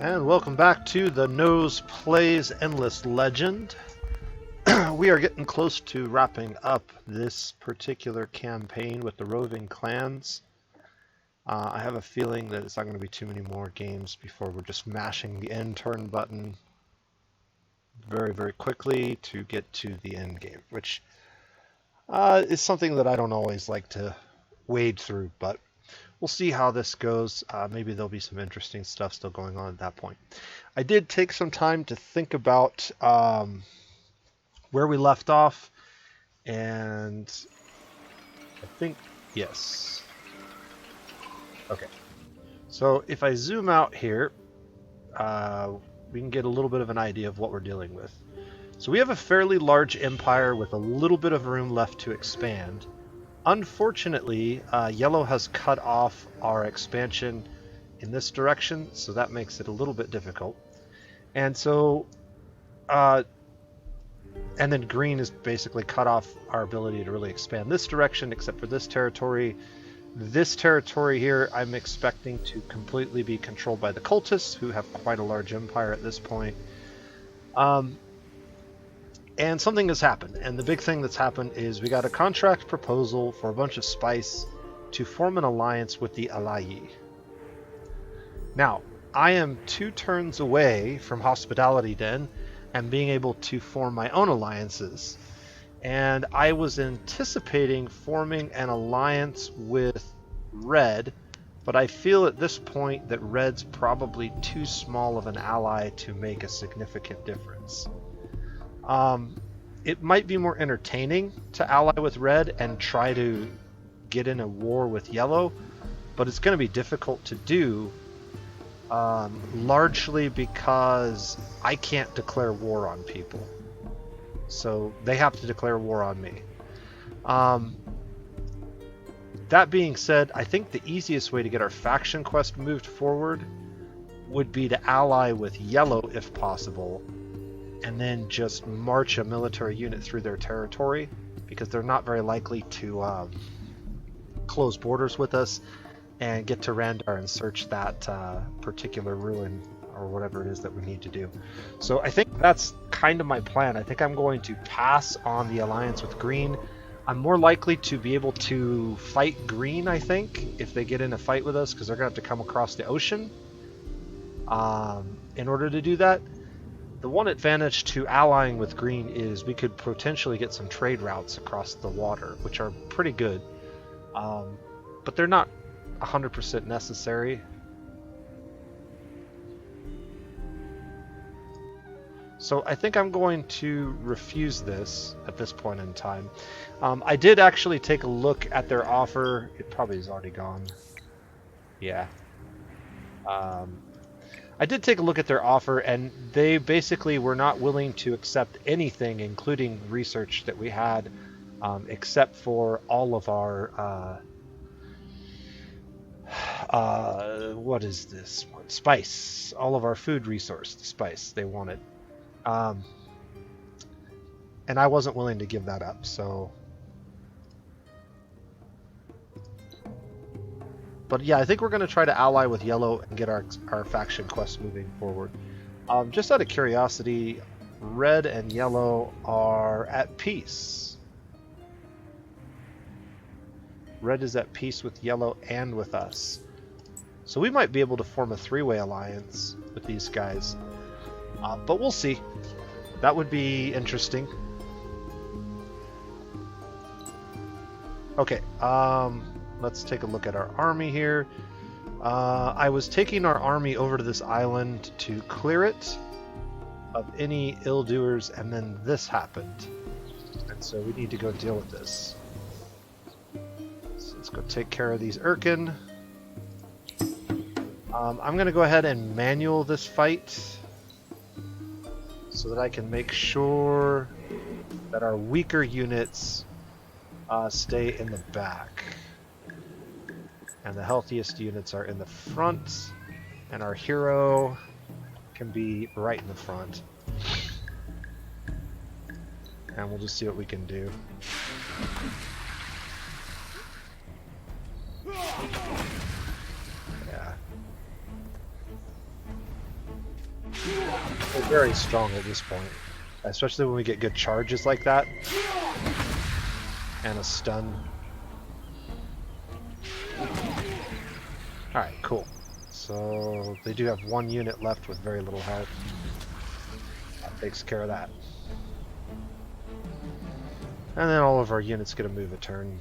And welcome back to the Nose Plays Endless Legend. We are getting close to wrapping up this particular campaign with the Roving clans. I have a feeling that it's not going to be too many more games before we're just mashing the end turn button very quickly to get to the end game, which is something that I don't always like to wade through, but we'll see how this goes. Maybe there'll be some interesting stuff still going on at that point. I did take some time to think about where we left off, and I think, yes. Okay. So if I zoom out here, we can get a little bit of an idea of what we're dealing with. So we have a fairly large empire with a little bit of room left to expand. Unfortunately, yellow has cut off our expansion in this direction, so that makes it a little bit difficult. And so, and then green has basically cut off our ability to really expand this direction, except for this territory. This territory here, I'm expecting to completely be controlled by the cultists, who have quite a large empire at this point. And something has happened, and the big thing that's happened is we got a contract proposal for a bunch of spice to form an alliance with the Alayi. Now, I am 2 turns away from Hospitality Den and being able to form my own alliances. And I was anticipating forming an alliance with Red, but I feel at this point that Red's probably too small of an ally to make a significant difference. It might be more entertaining to ally with Red and try to get in a war with Yellow, but it's going to be difficult to do, largely because I can't declare war on people. So they have to declare war on me. That being said, I think the easiest way to get our faction quest moved forward would be to ally with Yellow if possible, and then just march a military unit through their territory, because they're not very likely to close borders with us and get to Randar and search that particular ruin or whatever it is that we need to do. So I think that's kind of my plan. I think I'm going to pass on the alliance with Green. I'm more likely to be able to fight Green, I think, if they get in a fight with us, because they're going to have to come across the ocean in order to do that. The one advantage to allying with Green is we could potentially get some trade routes across the water, which are pretty good, but they're not 100% necessary. So I think I'm going to refuse this at this point in time. I did actually take a look at their offer. It probably is already gone. Yeah. I did take a look at their offer, and they basically were not willing to accept anything, including research that we had, except for all of our what is this one? Spice. All of our food resource, the spice they wanted. And I wasn't willing to give that up, so. But yeah, I think we're going to try to ally with Yellow and get our faction quest moving forward. Just out of curiosity, Red and Yellow are at peace. Red is at peace with Yellow and with us. So we might be able to form a 3-way alliance with these guys. But we'll see. That would be interesting. Okay, let's take a look at our army here. I was taking our army over to this island to clear it of any ill-doers, and then this happened. And so we need to go deal with this. So let's go take care of these Urkin. I'm going to go ahead and manual this fight so that I can make sure that our weaker units stay in the back. And the healthiest units are in the front, and our hero can be right in the front. And we'll just see what we can do. Yeah. very strong at this point, especially when we get good charges like that and a stun. Alright, cool. So they do have one unit left with very little health. That takes care of that. And then all of our units get to move a turn.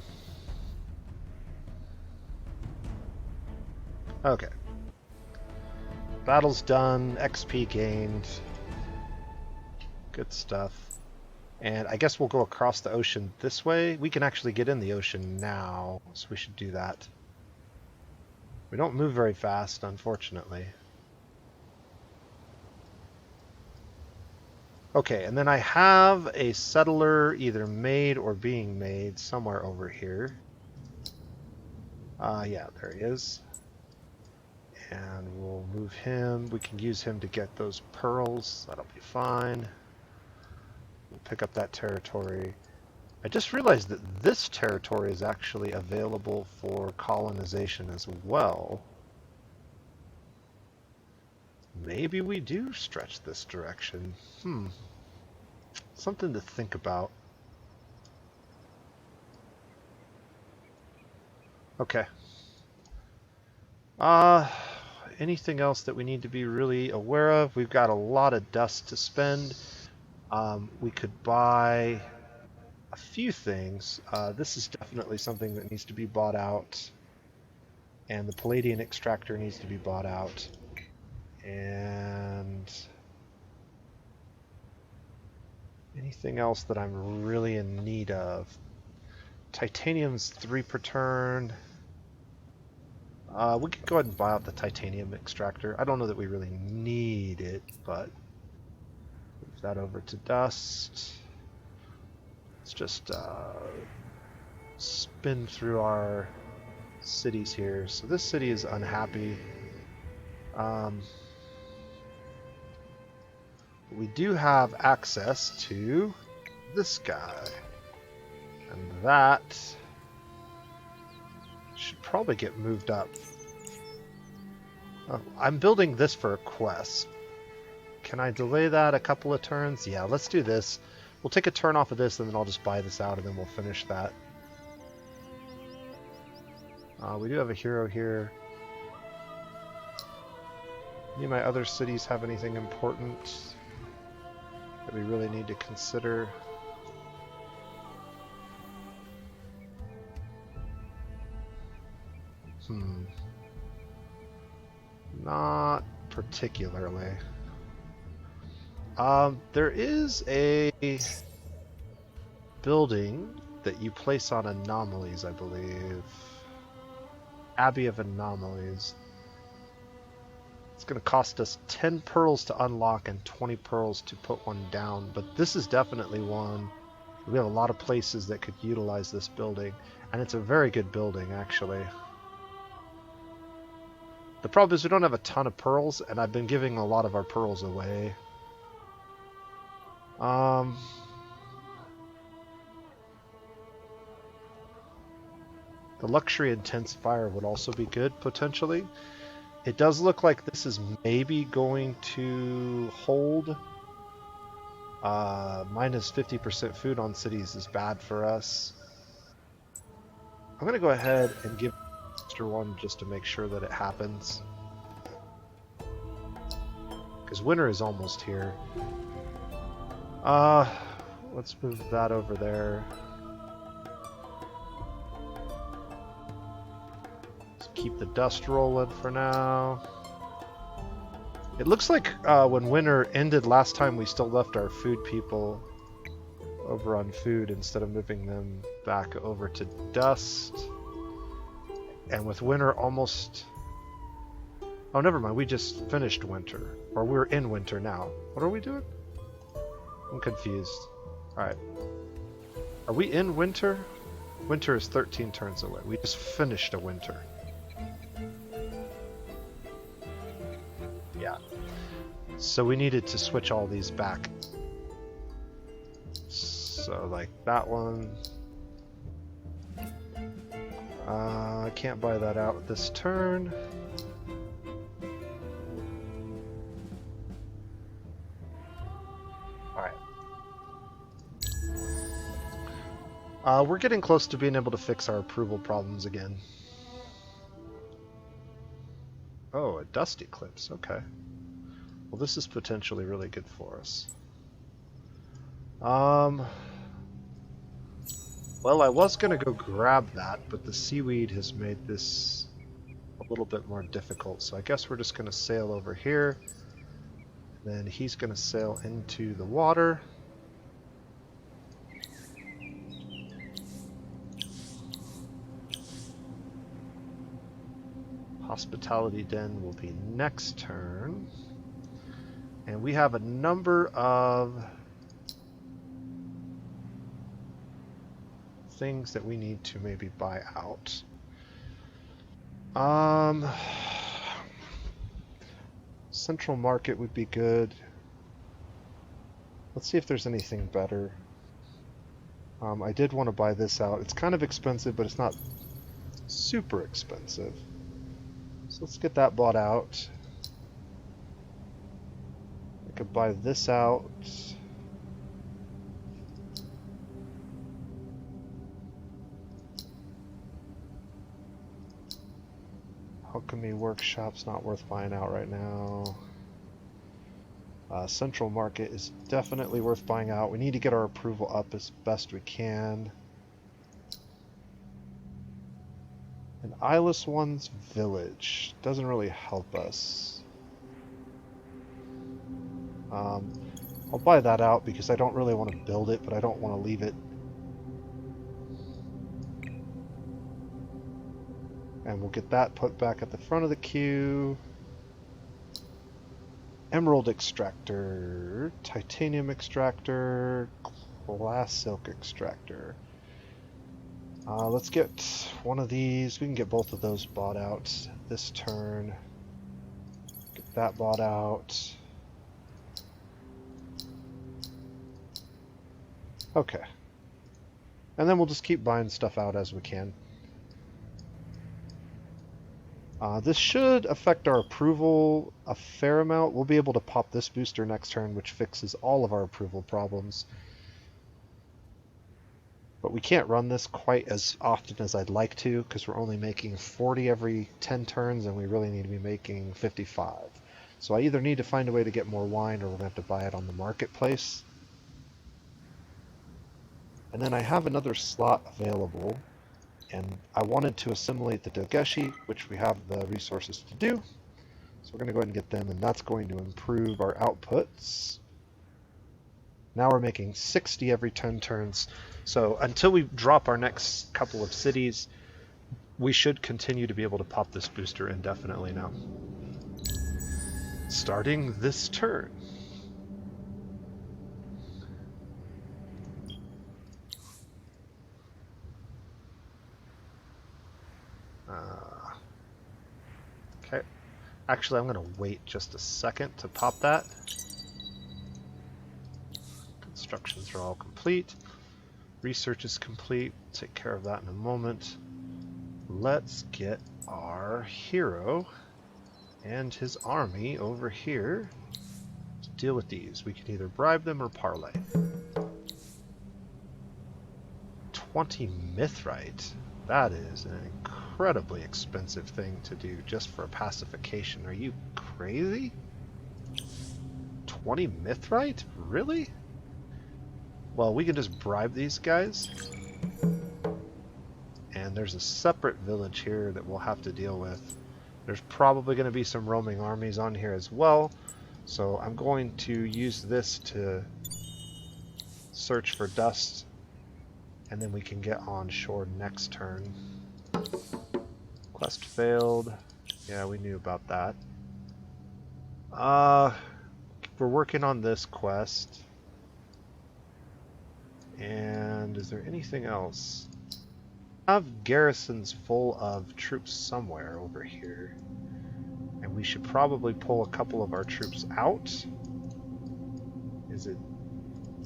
Okay. Battle's done, XP gained. Good stuff. And I guess we'll go across the ocean this way. We can actually get in the ocean now, so we should do that. We don't move very fast, unfortunately. Okay, and then I have a settler either made or being made somewhere over here. Yeah, there he is. And we'll move him. We can use him to get those pearls. That'll be fine. We'll pick up that territory. I just realized that this territory is actually available for colonization as well. Maybe we do stretch this direction. Something to think about. Okay. Anything else that we need to be really aware of? We've got a lot of dust to spend. We could buy a few things. This is definitely something that needs to be bought out. And the Palladian extractor needs to be bought out. And anything else that I'm really in need of? Titanium's 3 per turn. We could go ahead and buy out the titanium extractor. I don't know that we really need it, but move that over to dust. Let's just spin through our cities here. So this city is unhappy. We do have access to this guy, and that should probably get moved up. I'm building this for a quest. Can I delay that a couple of turns? Yeah, let's do this. We'll take a turn off of this, and then I'll just buy this out, and then we'll finish that. We do have a hero here. Any of my other cities have anything important that we really need to consider? Not particularly. There is a building that you place on anomalies, I believe. Abbey of Anomalies. It's going to cost us 10 pearls to unlock and 20 pearls to put one down, but this is definitely one. We have a lot of places that could utilize this building, and it's a very good building, actually. The problem is we don't have a ton of pearls, and I've been giving a lot of our pearls away. The luxury intensifier would also be good, potentially. It does look like this is maybe going to hold. Minus 50% food on cities is bad for us. I'm going to go ahead and give extra one just to make sure that it happens. Because winter is almost here. Let's move that over there. Keep the dust rolling for now. It looks like when winter ended last time, we still left our food people over on food instead of moving them back over to dust. And with winter almost... Oh, never mind. We just finished winter. Or we're in winter now. What are we doing? I'm confused. Alright. Are we in winter? Winter is 13 turns away. We just finished a winter. Yeah. So we needed to switch all these back. So like that one. I can't buy that out this turn. We're getting close to being able to fix our approval problems again. Oh, a dust eclipse. Okay. Well, this is potentially really good for us. Well, I was going to go grab that, but the seaweed has made this a little bit more difficult. So I guess we're just going to sail over here. Then he's going to sail into the water. Hospitality Den will be next turn. And we have a number of things that we need to maybe buy out. Central Market would be good. Let's see if there's anything better. I did want to buy this out. It's kind of expensive, but it's not super expensive. So let's get that bought out. I could buy this out. Alchemy Workshop's not worth buying out right now. Central Market is definitely worth buying out. We need to get our approval up as best we can. And Eyeless One's Village doesn't really help us. I'll buy that out because I don't really want to build it, but I don't want to leave it. And we'll get that put back at the front of the queue. Emerald Extractor, Titanium Extractor, Glass Silk Extractor. Let's get one of these. We can get both of those bought out this turn. Get that bought out. Okay. And then we'll just keep buying stuff out as we can. This should affect our approval a fair amount. We'll be able to pop this booster next turn, which fixes all of our approval problems. But we can't run this quite as often as I'd like to, because we're only making 40 every 10 turns, and we really need to be making 55. So I either need to find a way to get more wine, or we're going to have to buy it on the marketplace. And then I have another slot available. And I wanted to assimilate the Dogeshi, which we have the resources to do. So we're going to go ahead and get them, and that's going to improve our outputs. Now we're making 60 every 10 turns. So until we drop our next couple of cities, we should continue to be able to pop this booster indefinitely now. Starting this turn. Okay. Actually, I'm going to wait just a second to pop that. Constructions are all complete. Research is complete. Take care of that in a moment. Let's get our hero and his army over here to deal with these. We can either bribe them or parlay. 20 mithrite. That is an incredibly expensive thing to do just for a pacification. Are you crazy? 20 mithrite? Really? Well, we can just bribe these guys. And there's a separate village here that we'll have to deal with. There's probably going to be some roaming armies on here as well. So I'm going to use this to search for dust. And then we can get on shore next turn. Quest failed. Yeah, we knew about that. We're working on this quest. And is there anything else? I have garrisons full of troops somewhere over here. And we should probably pull a couple of our troops out. Is it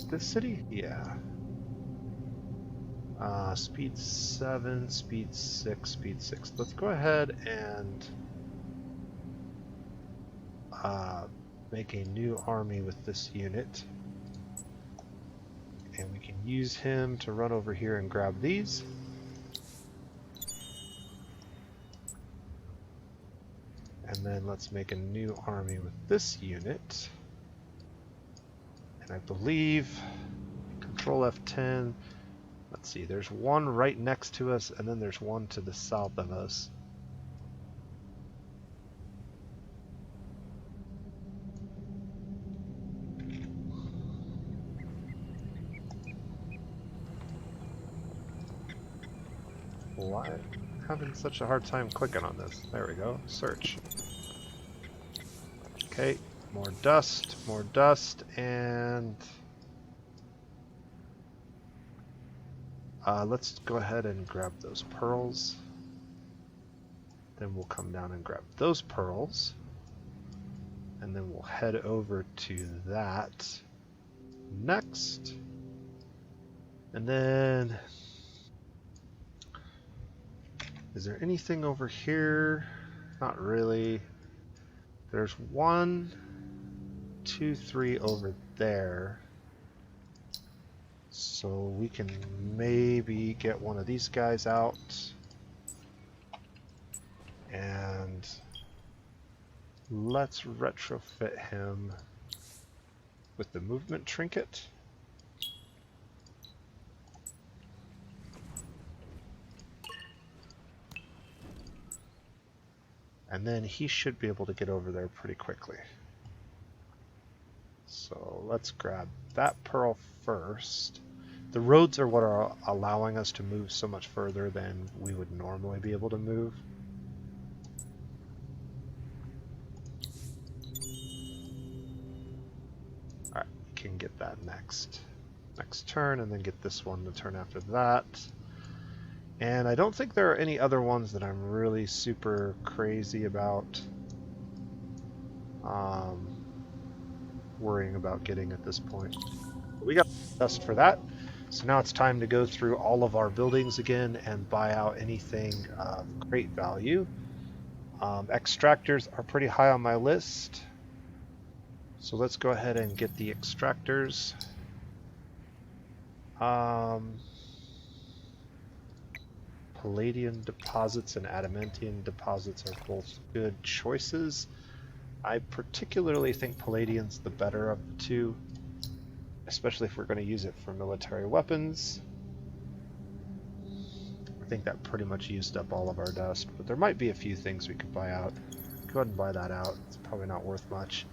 this city? Yeah. Speed 7, speed 6, speed 6. Let's go ahead and make a new army with this unit. And we can use him to run over here and grab these. And then let's make a new army with this unit. And I believe Control F10. Let's see, there's one right next to us, and then there's one to the south of us. Why am I having such a hard time clicking on this? There we go. Search. Okay, more dust, and let's go ahead and grab those pearls. Then we'll come down and grab those pearls. And then we'll head over to that next. And then, is there anything over here? Not really. There's 1, 2, 3 over there. So we can maybe get one of these guys out. And let's retrofit him with the movement trinket. And then he should be able to get over there pretty quickly. So let's grab that pearl first. The roads are what are allowing us to move so much further than we would normally be able to move. Alright, we can get that next turn, and then get this one the turn after that. And I don't think there are any other ones that I'm really super crazy about worrying about getting at this point. We got dust for that. So now it's time to go through all of our buildings again and buy out anything of great value. Extractors are pretty high on my list. So let's go ahead and get the extractors. Palladium deposits and adamantium deposits are both good choices. I particularly think Palladium's the better of the two, especially if we're going to use it for military weapons. I think that pretty much used up all of our dust, but there might be a few things we could buy out. Go ahead and buy that out. It's probably not worth much.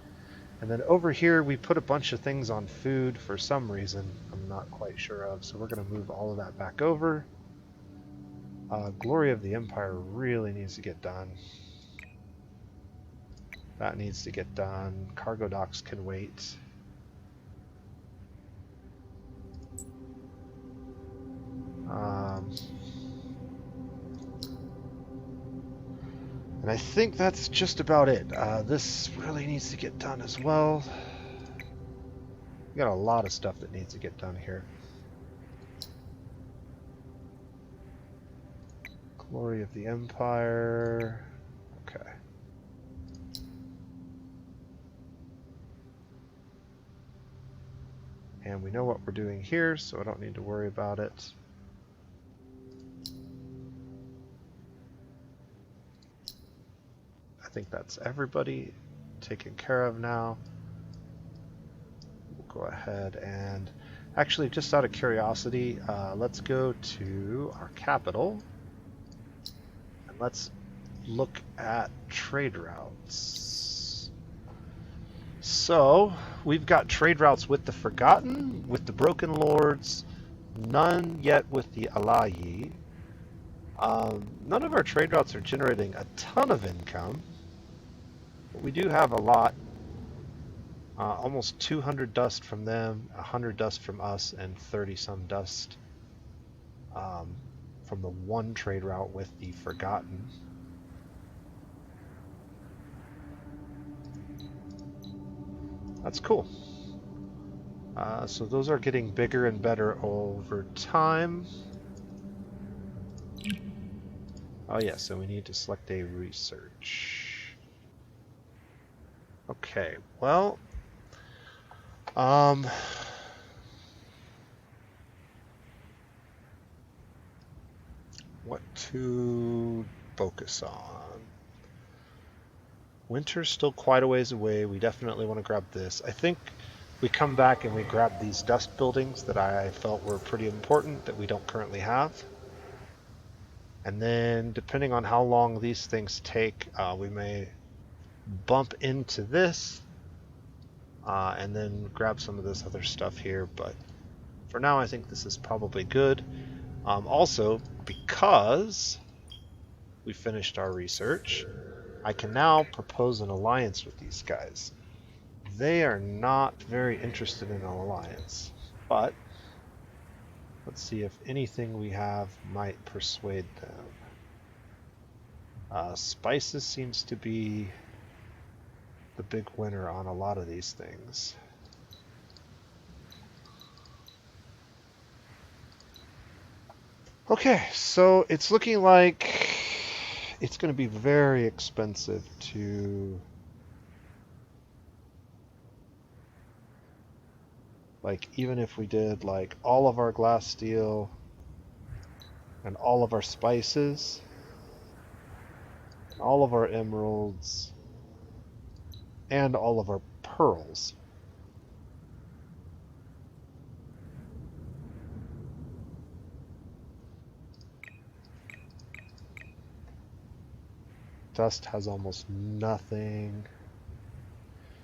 And then over here we put a bunch of things on food for some reason I'm not quite sure of, so we're going to move all of that back over. Glory of the Empire really needs to get done. That needs to get done. Cargo docks can wait. And I think that's just about it. This really needs to get done as well. We got a lot of stuff that needs to get done here. Glory of the Empire. Okay. And we know what we're doing here, so I don't need to worry about it. I think that's everybody taken care of now. We'll go ahead and actually, just out of curiosity, let's go to our capital and let's look at trade routes. So we've got trade routes with the Forgotten, with the Broken Lords, none yet with the Alayi. None of our trade routes are generating a ton of income, but we do have a lot. Almost 200 dust from them, 100 dust from us, and 30 some dust from the one trade route with the Forgotten. That's cool. So those are getting bigger and better over time. Oh yeah, so we need to select a research. Okay, well, what to focus on. Winter's still quite a ways away. We definitely want to grab this. I think we come back and we grab these dust buildings that I felt were pretty important that we don't currently have. And then depending on how long these things take, we may bump into this and then grab some of this other stuff here. But for now, I think this is probably good. Also, because we finished our research, I can now propose an alliance with these guys. They are not very interested in an alliance, but let's see if anything we have might persuade them. Spices seems to be the big winner on a lot of these things. Okay, so it's looking like it's going to be very expensive to like, even if we did like all of our glass steel and all of our spices, and all of our emeralds, and all of our pearls. Dust has almost nothing.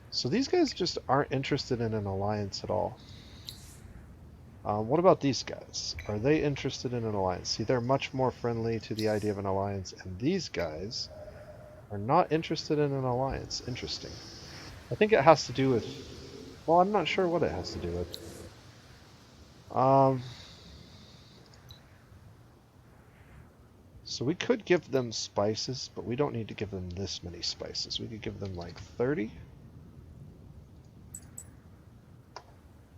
So these guys just aren't interested in an alliance at all. What about these guys? Are they interested in an alliance? See, they're much more friendly to the idea of an alliance, and these guys are not interested in an alliance. Interesting. I think it has to do with... Well, I'm not sure what it has to do with. So we could give them spices, but we don't need to give them this many spices. We could give them like 30.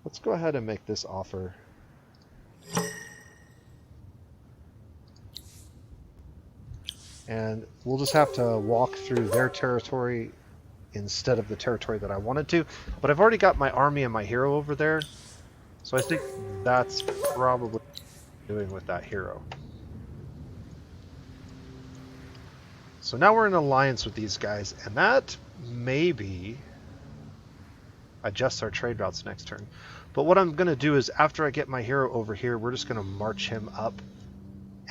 Let's go ahead and make this offer. And we'll just have to walk through their territory instead of the territory that I wanted to. But I've already got my army and my hero over there, so I think that's probably doing with that hero. So now we're in alliance with these guys, and that maybe adjusts our trade routes next turn. But what I'm going to do is, after I get my hero over here, we're just going to march him up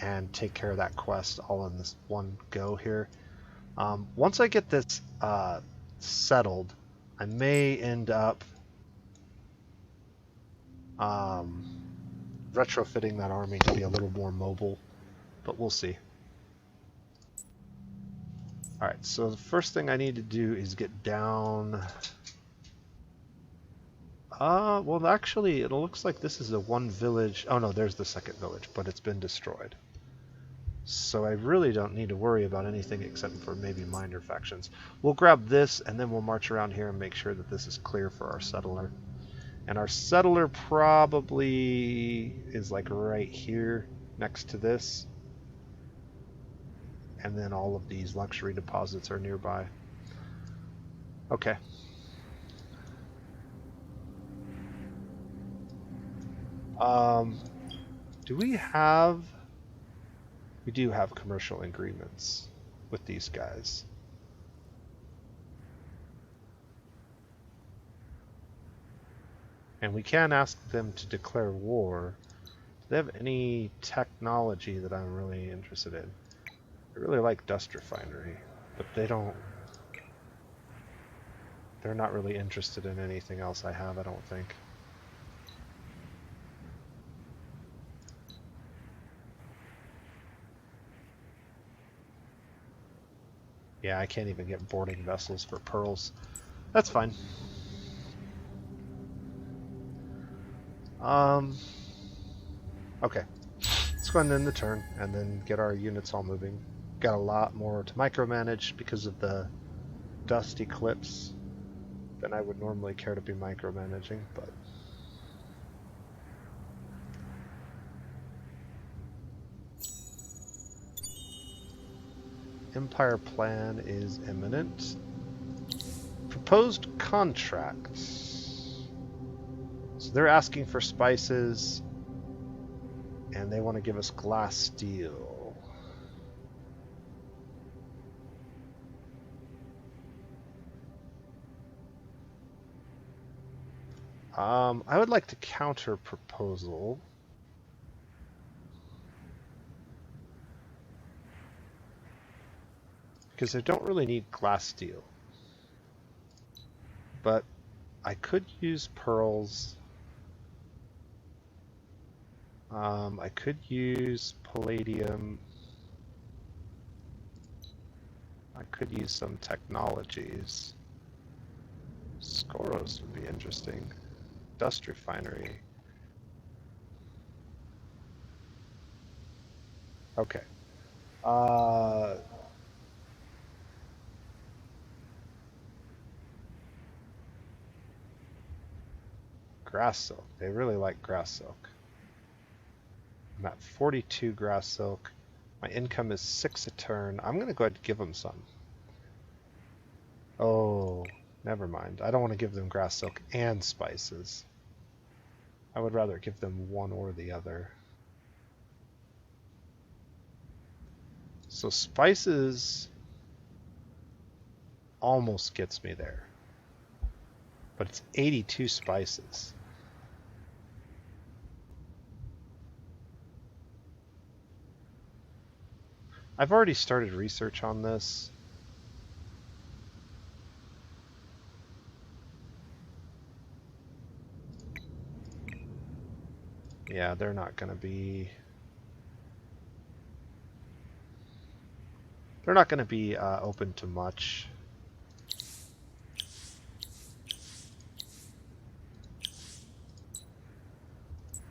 and take care of that quest all in this one go here. Once I get this settled, I may end up retrofitting that army to be a little more mobile, but we'll see. Alright, so the first thing I need to do is get down... well actually it looks like this is a one village... Oh no, there's the second village, but it's been destroyed. So I really don't need to worry about anything except for maybe minor factions. We'll grab this and then we'll march around here and make sure that this is clear for our settler. And our settler probably is like right here next to this. And then all of these luxury deposits are nearby. Okay. Do we have... We do have commercial agreements with these guys. And we can ask them to declare war. Do they have any technology that I'm really interested in? I really like Dust Refinery, but they don't... They're not really interested in anything else I have, I don't think. Yeah, I can't even get boarding vessels for pearls. That's fine. Okay. Let's go ahead and end the turn, and then get our units all moving. Got a lot more to micromanage because of the dust eclipse than I would normally care to be micromanaging, but... Empire plan is imminent. Proposed contracts. So they're asking for spices. And they want to give us glass steel. I would like to counter proposal. Because I don't really need glass steel. But I could use pearls. I could use palladium. I could use some technologies. Skoros would be interesting. Dust refinery. Okay. Grass silk. They really like grass silk. I'm at 42 grass silk. My income is 6 a turn. I'm going to go ahead and give them some. Oh, never mind. I don't want to give them grass silk and spices. I would rather give them one or the other. So spices almost gets me there. But it's 82 spices. I've already started research on this. Yeah, they're not going to be... They're not going to be open to much.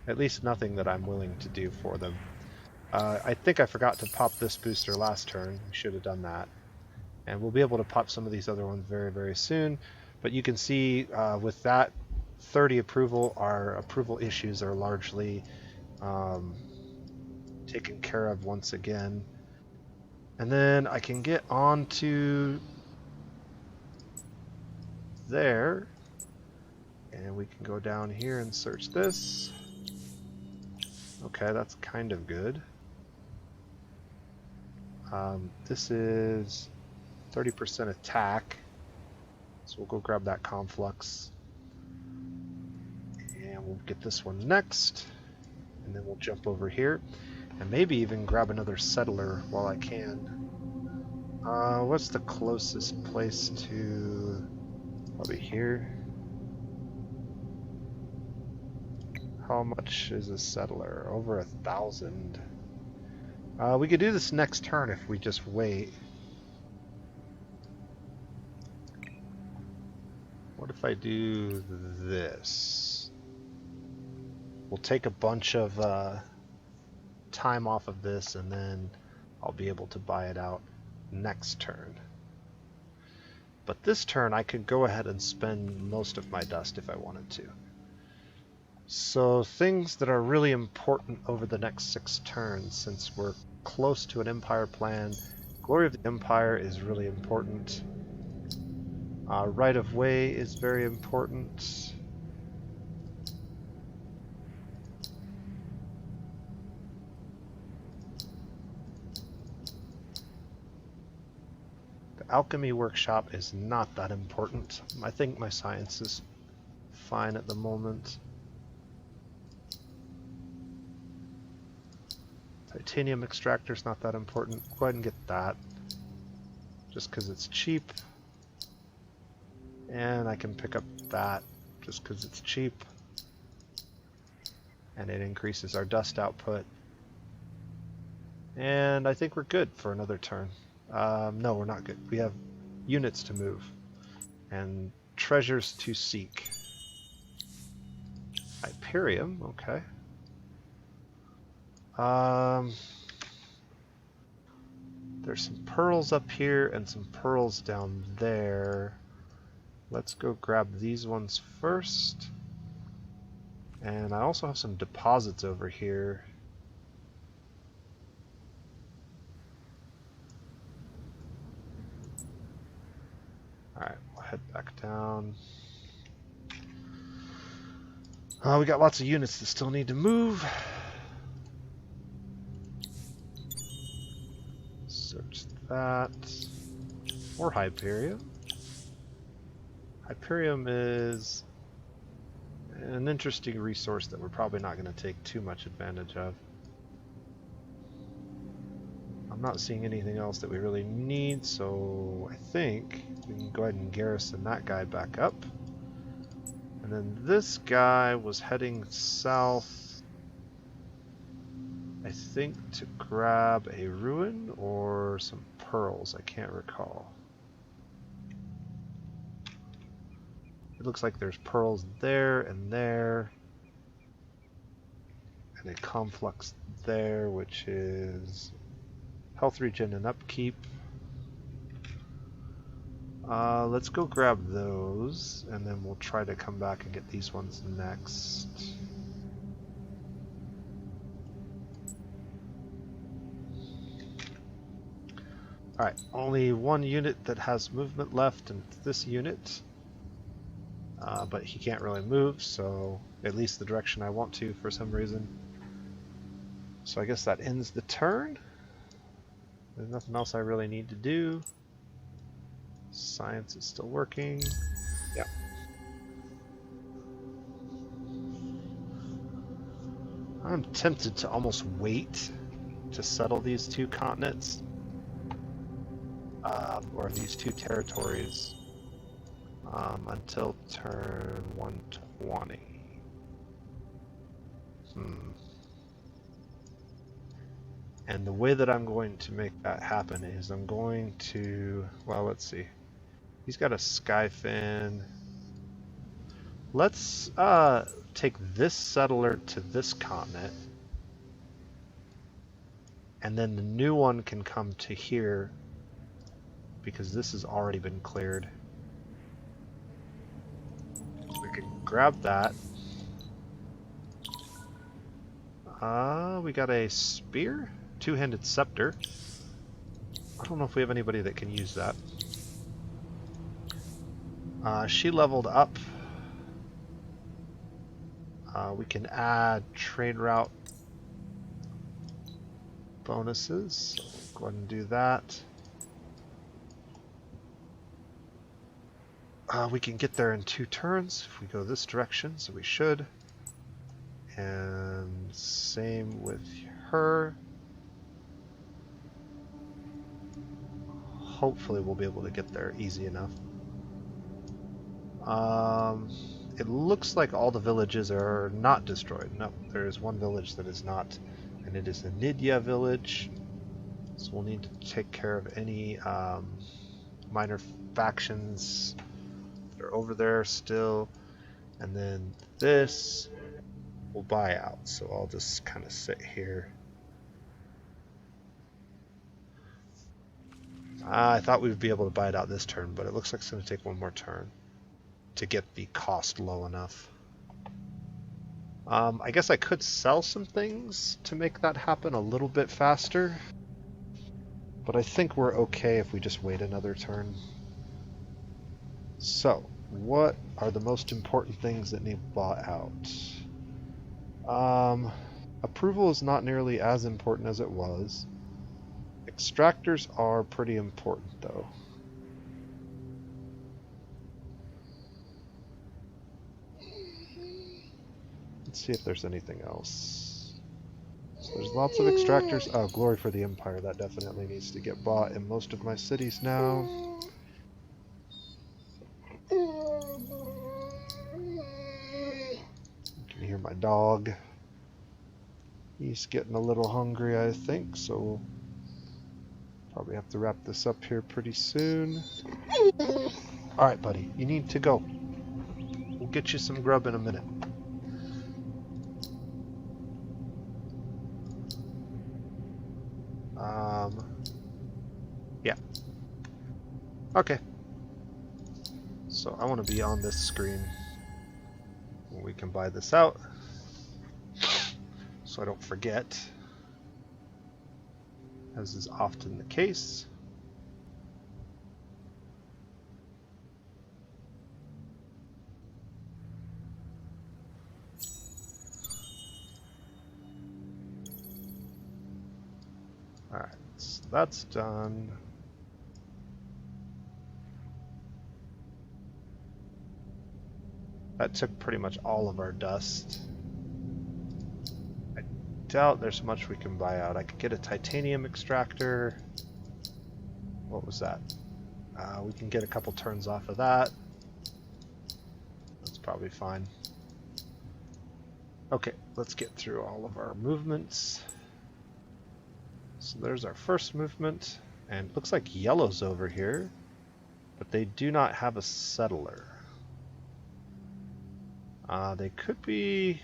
At least nothing that I'm willing to do for them. I think I forgot to pop this booster last turn. We should have done that. And we'll be able to pop some of these other ones very, very soon. But you can see with that 30 approval, our approval issues are largely taken care of once again. And then I can get on to there. And we can go down here and search this. Okay, that's kind of good. This is 30% attack. So we'll go grab that conflux. And we'll get this one next. And then we'll jump over here. And maybe even grab another settler while I can. What's the closest place to... Probably here. How much is a settler? Over 1,000. We could do this next turn if we just wait. What if I do this? We'll take a bunch of time off of this and then I'll be able to buy it out next turn. But this turn I could go ahead and spend most of my dust if I wanted to. So things that are really important over the next 6 turns, since we're close to an empire plan. Glory of the Empire is really important. Right of way is very important. The alchemy workshop is not that important. I think my science is fine at the moment. Titanium extractor is not that important. Go ahead and get that. Just because it's cheap. And I can pick up that just because it's cheap. And it increases our dust output. And I think we're good for another turn. No, we're not good. We have units to move. And treasures to seek. Hyperium, okay. There's some pearls up here and some pearls down there. Let's go grab these ones first. And I also have some deposits over here. Alright, we'll head back down. We got lots of units that still need to move. Search that. Or Hyperium. Hyperium is an interesting resource that we're probably not going to take too much advantage of. I'm not seeing anything else that we really need, so I think we can go ahead and garrison that guy back up. And then this guy was heading south, I think, to grab a ruin or some pearls. I can't recall. It looks like there's pearls there, and a conflux there, which is health regen and upkeep. Let's go grab those, and then we'll try to come back and get these ones next. Alright, only one unit that has movement left, and it's this unit. But he can't really move, so at least the direction I want to for some reason. So I guess that ends the turn. There's nothing else I really need to do. Science is still working. Yeah. I'm tempted to almost wait to settle these two continents, or these two territories, until turn 120. And the way that I'm going to make that happen is I'm going to, well, let's see. He's got a Skyfin. Let's take this settler to this continent, and then the new one can come to here because this has already been cleared. So we can grab that. We got a spear, two-handed scepter. I don't know if we have anybody that can use that. She leveled up. We can add trade route bonuses. So we'll go ahead and do that. We can get there in 2 turns if we go this direction, so we should. And same with her. Hopefully we'll be able to get there easy enough. It looks like all the villages are not destroyed. No, there is one village that is not, and it is the Nidya village. So we'll need to take care of any minor factions that are over there still. And then this will buy out, so I'll just kind of sit here. I thought we would be able to buy it out this turn, but it looks like it's going to take one more turn to get the cost low enough. I guess I could sell some things to make that happen a little bit faster, but I think we're okay if we just wait another turn. So, what are the most important things that need bought out? Approval is not nearly as important as it was. Extractors are pretty important, though. Let's see if there's anything else. So there's lots of extractors. Oh, Glory for the Empire. That definitely needs to get bought in most of my cities now. You can hear my dog. He's getting a little hungry, I think, so we'll probably have to wrap this up here pretty soon. Alright, buddy, you need to go. We'll get you some grub in a minute. Yeah. Okay. So I want to be on this screen. We can buy this out, so I don't forget, as is often the case. Alright, so that's done. That took pretty much all of our dust. I doubt there's much we can buy out. I could get a titanium extractor. What was that? We can get a couple turns off of that. That's probably fine. Okay, let's get through all of our movements. So there's our first movement, and it looks like yellow's over here, but they do not have a settler. They could be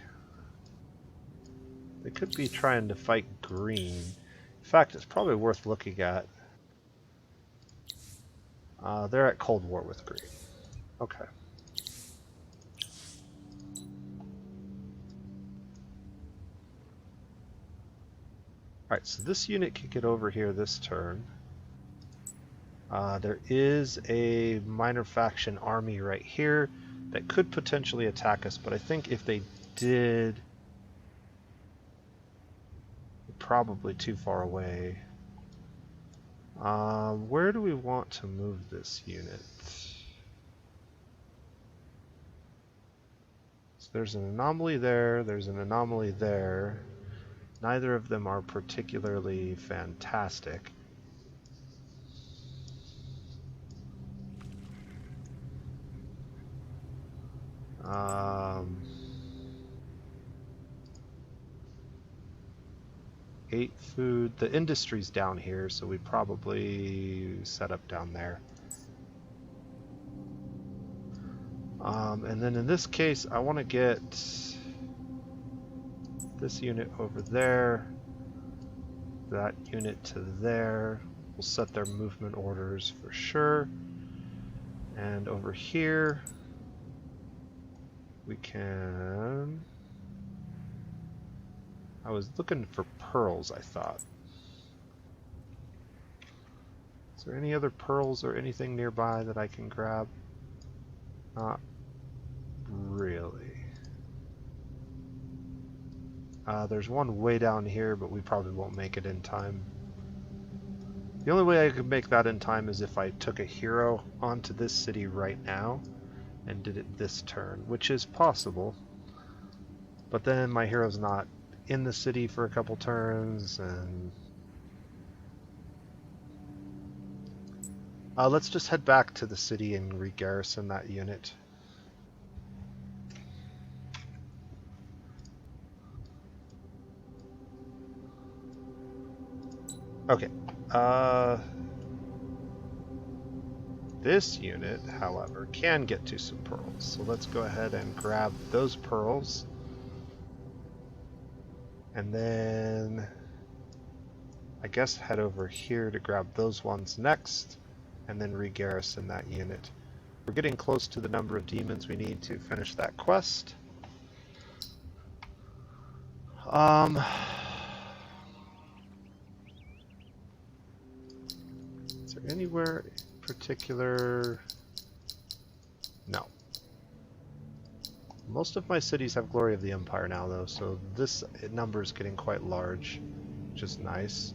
trying to fight green. In fact, it's probably worth looking at. They're at Cold War with green. Okay. Alright, so this unit can get over here this turn. There is a minor faction army right here that could potentially attack us, but I think if they did, probably too far away. Where do we want to move this unit? So there's an anomaly there, there's an anomaly there. Neither of them are particularly fantastic. Eight food. The industry's down here, so we probably set up down there. And then in this case, I want to get this unit over there, that unit to there. We'll set their movement orders for sure. And over here, we can... I was looking for pearls, I thought. Is there any other pearls or anything nearby that I can grab? Not really. There's one way down here, but we probably won't make it in time. The only way I could make that in time is if I took a hero onto this city right now and did it this turn, which is possible. But then my hero's not in the city for a couple turns, and let's just head back to the city and re-garrison that unit. Okay. This unit, however, can get to some pearls, so let's go ahead and grab those pearls. And then I guess head over here to grab those ones next, and then re-garrison that unit. We're getting close to the number of demons we need to finish that quest. Is there anywhere in particular? No. Most of my cities have Glory of the Empire now, though, so this number is getting quite large, which is nice.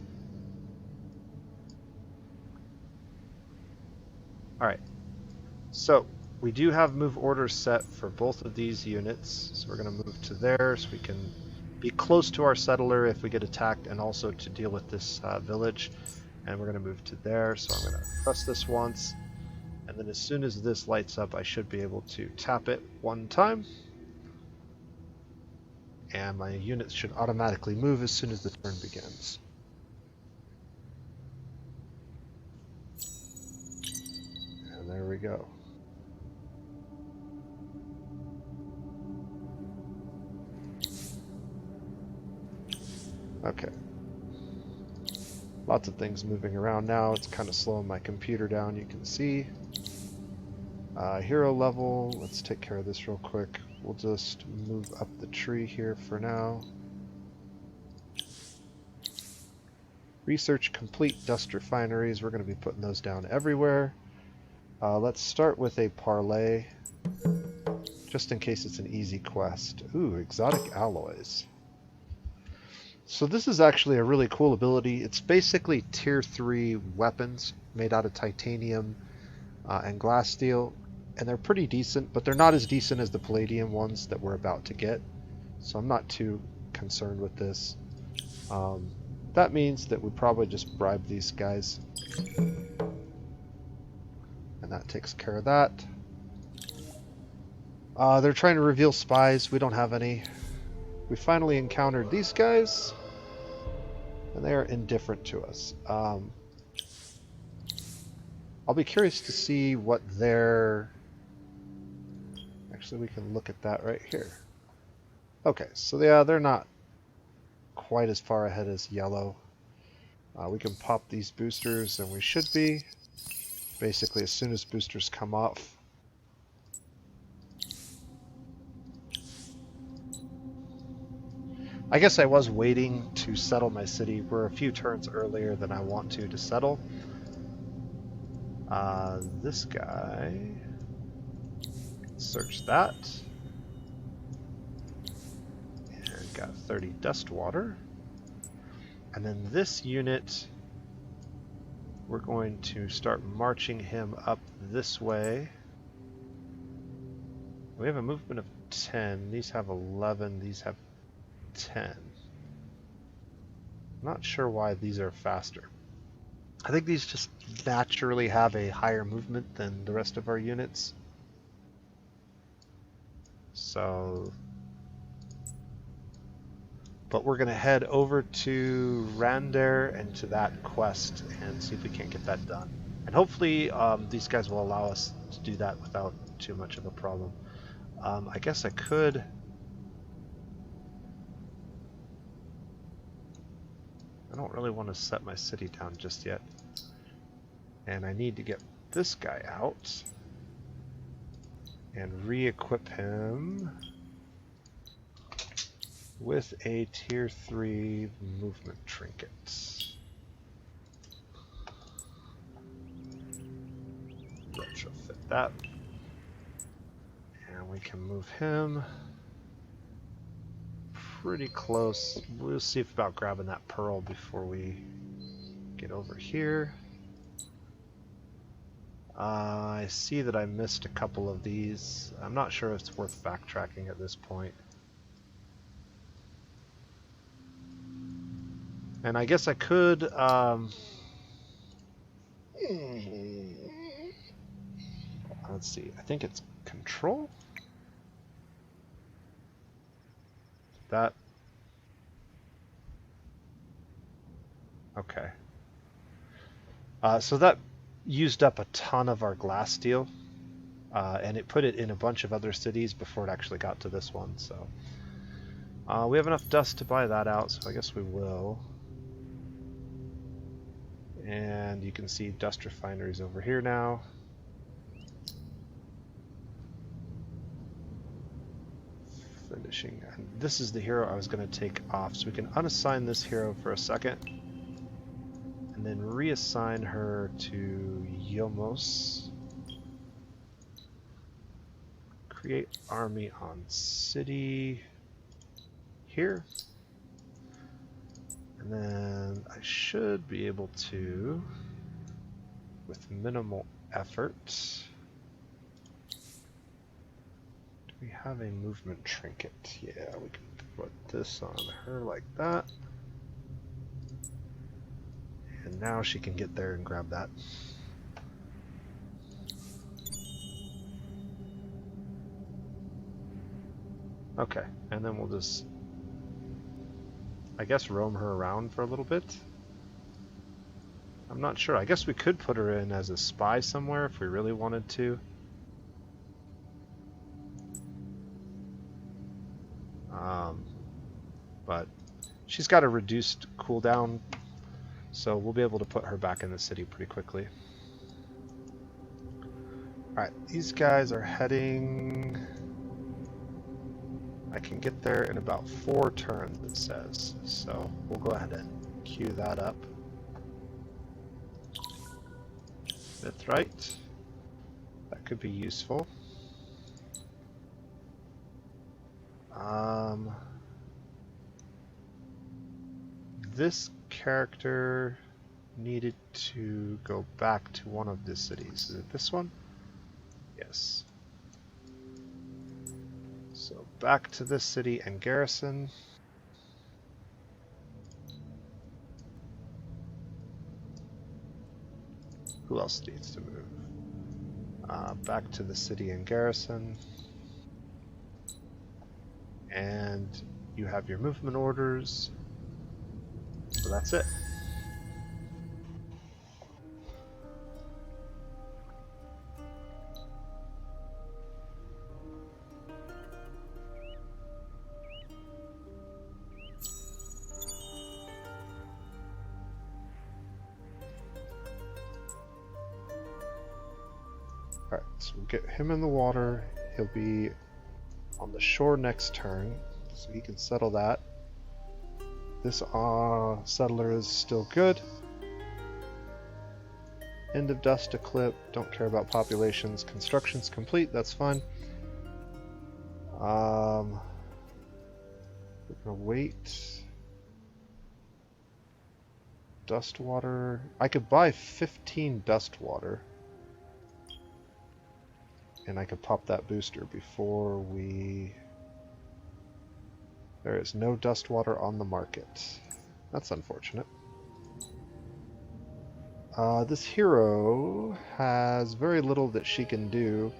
Alright, so we do have move orders set for both of these units, so we're going to move to there so we can be close to our settler if we get attacked, and also to deal with this village. And we're going to move to there, so I'm going to press this once, and then as soon as this lights up, I should be able to tap it one time. And my units should automatically move as soon as the turn begins. And there we go. Okay. Lots of things moving around now. It's kind of slowing my computer down, you can see. Hero level, let's take care of this real quick. We'll just move up the tree here for now. Research complete dust refineries. We're going to be putting those down everywhere. Let's start with a parlay, just in case it's an easy quest. Ooh, exotic alloys. So this is actually a really cool ability. It's basically tier 3 weapons made out of titanium and glass steel, and they're pretty decent, but they're not as decent as the palladium ones that we're about to get. So I'm not too concerned with this. Um, that means that we probably just bribe these guys, and that takes care of that. They're trying to reveal spies. We don't have any. We finally encountered these guys, and they are indifferent to us. I'll be curious to see what their... Actually, we can look at that right here. Okay, so yeah, they're not quite as far ahead as yellow. We can pop these boosters, and we should be. Basically, as soon as boosters come off. I guess I was waiting to settle my city. We're a few turns earlier than I want to settle. This guy... Search that. And got 30 dust water. And then this unit, we're going to start marching him up this way. We have a movement of 10. These have 11. These have 10. I'm not sure why these are faster. I think these just naturally have a higher movement than the rest of our units. So, but we're going to head over to Randare and to that quest and see if we can't get that done. And hopefully these guys will allow us to do that without too much of a problem. I guess I could... I don't really want to set my city down just yet. And I need to get this guy out and re-equip him with a tier 3 movement trinket. Retrofit that. And we can move him pretty close. We'll see about grabbing that pearl before we get over here. I see that I missed a couple of these. I'm not sure if it's worth backtracking at this point. And I guess I could... let's see. I think it's control? That... Okay. So that used up a ton of our glass steel, and it put it in a bunch of other cities before it actually got to this one, so... we have enough dust to buy that out, so I guess we will. And you can see dust refineries over here now. Finishing. And this is the hero I was going to take off, so we can unassign this hero for a second. And then reassign her to Yomos. Create army on city here. And then I should be able to, with minimal effort, do we have a movement trinket? Yeah, we can put this on her like that. And now she can get there and grab that. Okay, and then we'll just, I guess, roam her around for a little bit. I'm not sure. I guess we could put her in as a spy somewhere if we really wanted to. But she's got a reduced cooldown, so we'll be able to put her back in the city pretty quickly. Alright, these guys are heading... I can get there in about 4 turns, it says. So we'll go ahead and queue that up. 5th right. That could be useful. this character needed to go back to one of the cities. Is it this one? Yes. So back to this city and garrison. Who else needs to move? Back to the city and garrison. And you have your movement orders. So that's it. Alright, so we'll get him in the water. He'll be on the shore next turn, so he can settle that. This settler is still good. End of dust eclipse, don't care about populations. Construction's complete, that's fine. We're gonna wait. Dust water. I could buy 15 dust water. And I could pop that booster before we... There is no dust water on the market. That's unfortunate. This hero has very little that she can do,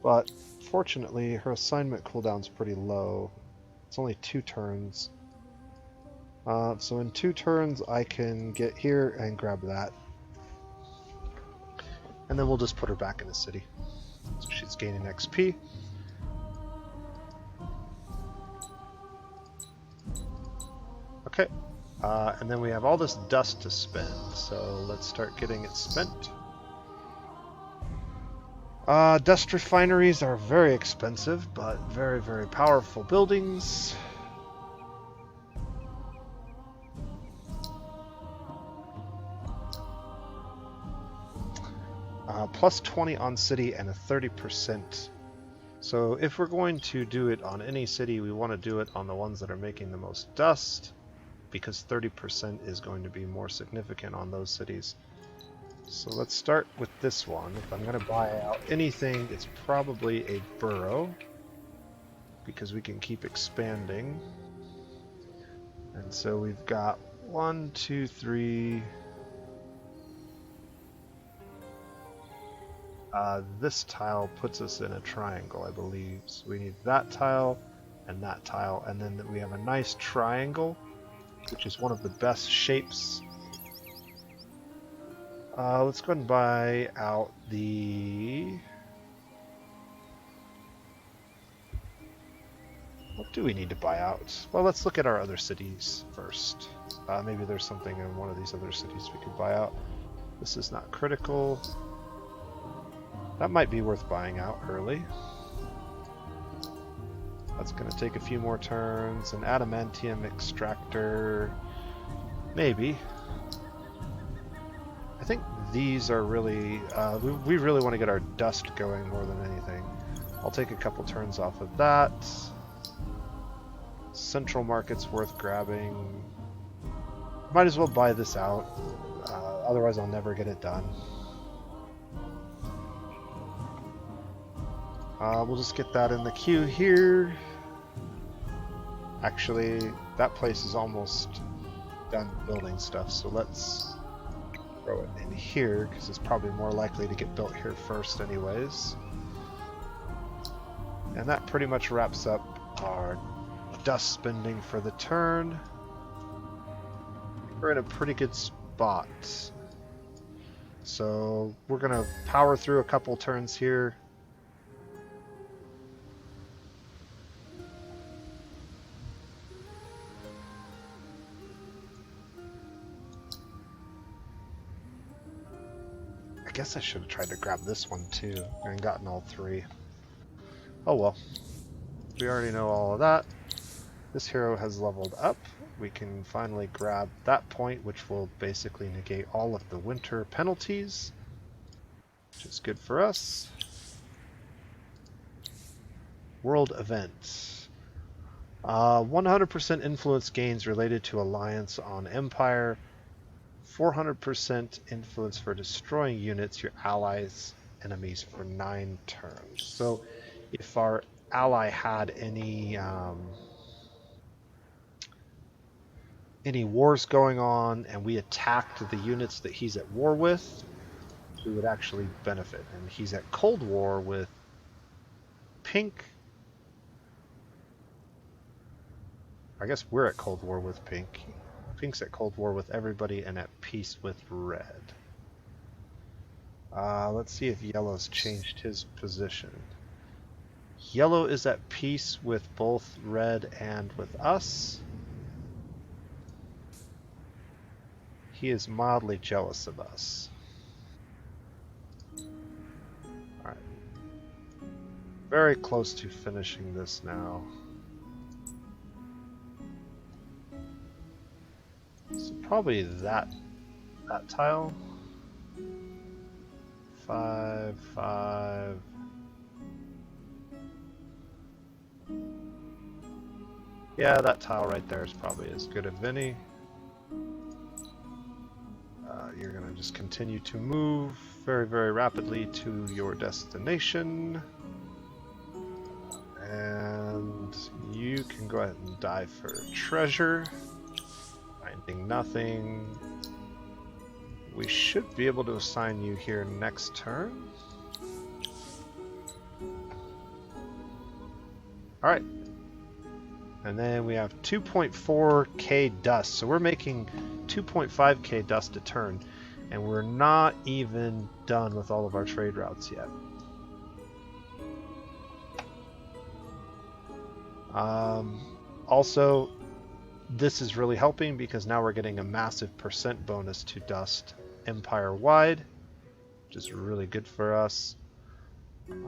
but fortunately her assignment cooldown's pretty low. It's only 2 turns. So in 2 turns I can get here and grab that. And then we'll just put her back in the city. So she's gaining XP. Okay. And then we have all this dust to spend, so let's start getting it spent. Dust refineries are very expensive, but very, very powerful buildings. Plus 20 on city and a 30%. So if we're going to do it on any city, we want to do it on the ones that are making the most dust, because 30% is going to be more significant on those cities. So let's start with this one. If I'm going to buy out anything, it's probably a borough, because we can keep expanding. And so we've got 1, 2, 3... this tile puts us in a triangle, I believe. So we need that tile, and then we have a nice triangle, which is one of the best shapes. Let's go ahead and buy out the... What do we need to buy out? Well, let's look at our other cities first. Maybe there's something in one of these other cities we could buy out. This is not critical. That might be worth buying out early. That's going to take a few more turns. An adamantium extractor, maybe. I think these are really... we really want to get our dust going more than anything. I'll take a couple turns off of that. Central market's worth grabbing. Might as well buy this out. Otherwise I'll never get it done. We'll just get that in the queue here. Actually, that place is almost done building stuff, so let's throw it in here, because it's probably more likely to get built here first anyways. And that pretty much wraps up our dust spending for the turn. We're in a pretty good spot. So we're going to power through a couple turns here. I guess I should have tried to grab this one too and gotten all 3. Oh well. We already know all of that. This hero has leveled up. We can finally grab that point, which will basically negate all of the winter penalties, which is good for us. World events. 100% influence gains related to alliance on Empire. 400% influence for destroying units, your allies' enemies for 9 turns. So if our ally had any wars going on and we attacked the units that he's at war with, we would actually benefit. And he's at Cold War with Pink. I guess we're at Cold War with Pink. Pink's at Cold War with everybody and at peace with Red. Let's see if Yellow's changed his position. Yellow is at peace with both Red and with us. He is mildly jealous of us. Alright. Very close to finishing this now. So probably that tile. 5, 5. Yeah, that tile right there is probably as good as any. You're going to just continue to move very, very rapidly to your destination. And you can go ahead and die for treasure. Finding nothing. We should be able to assign you here next turn. Alright. And then we have 2.4k dust. So we're making 2.5k dust a turn. And we're not even done with all of our trade routes yet. Also, this is really helping because now we're getting a massive percent bonus to dust empire-wide, which is really good for us.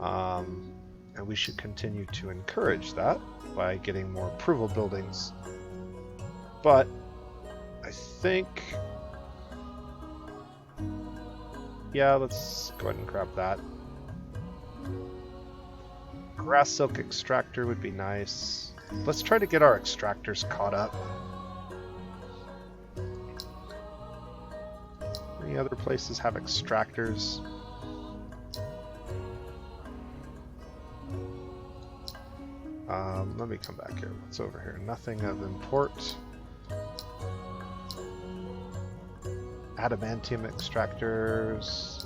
And we should continue to encourage that by getting more approval buildings. But I think, yeah, let's go ahead and grab that. Grass silk extractor would be nice. Let's try to get our extractors caught up. Any other places have extractors? Let me come back here. What's over here? Nothing of import. Adamantium extractors.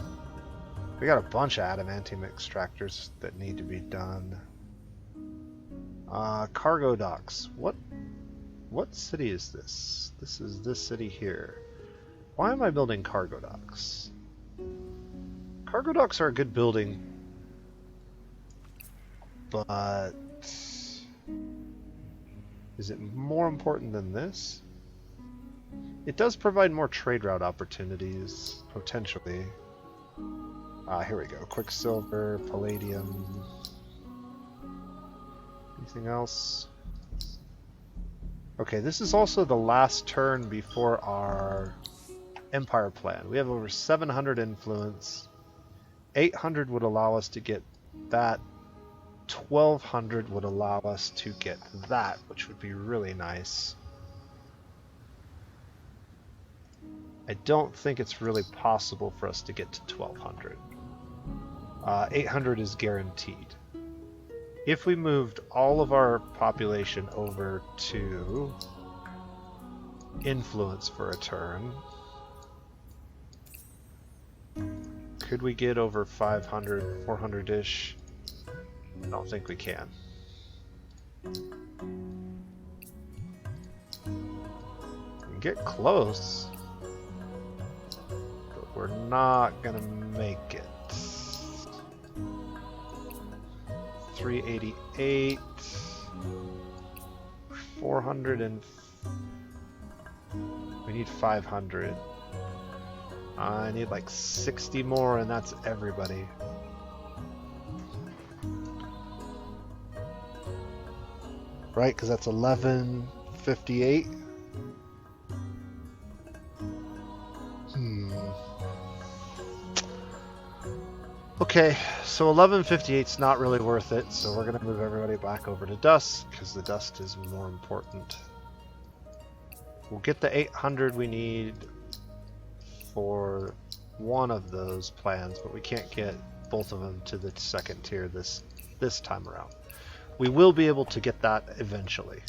We got a bunch of adamantium extractors that need to be done. Cargo docks. What city is this? This is this city here. Why am I building cargo docks? Cargo docks are a good building, but is it more important than this? It does provide more trade route opportunities, potentially. Here we go. Quicksilver, palladium. Anything else? Okay, this is also the last turn before our empire plan. We have over 700 influence. 800 would allow us to get that. 1200 would allow us to get that, which would be really nice. I don't think it's really possible for us to get to 1200. 800 is guaranteed. If we moved all of our population over to influence for a turn, could we get over 500, 400-ish? I don't think we can. We can get close, but we're not gonna make it. 388, 400, and we need 500. I need like 60 more, and that's everybody. Right, because that's 1158. Okay, so 1158 is not really worth it, so we're going to move everybody back over to dust, because the dust is more important. We'll get the 800 we need for one of those plans, but we can't get both of them to the second tier this time around. We will be able to get that eventually.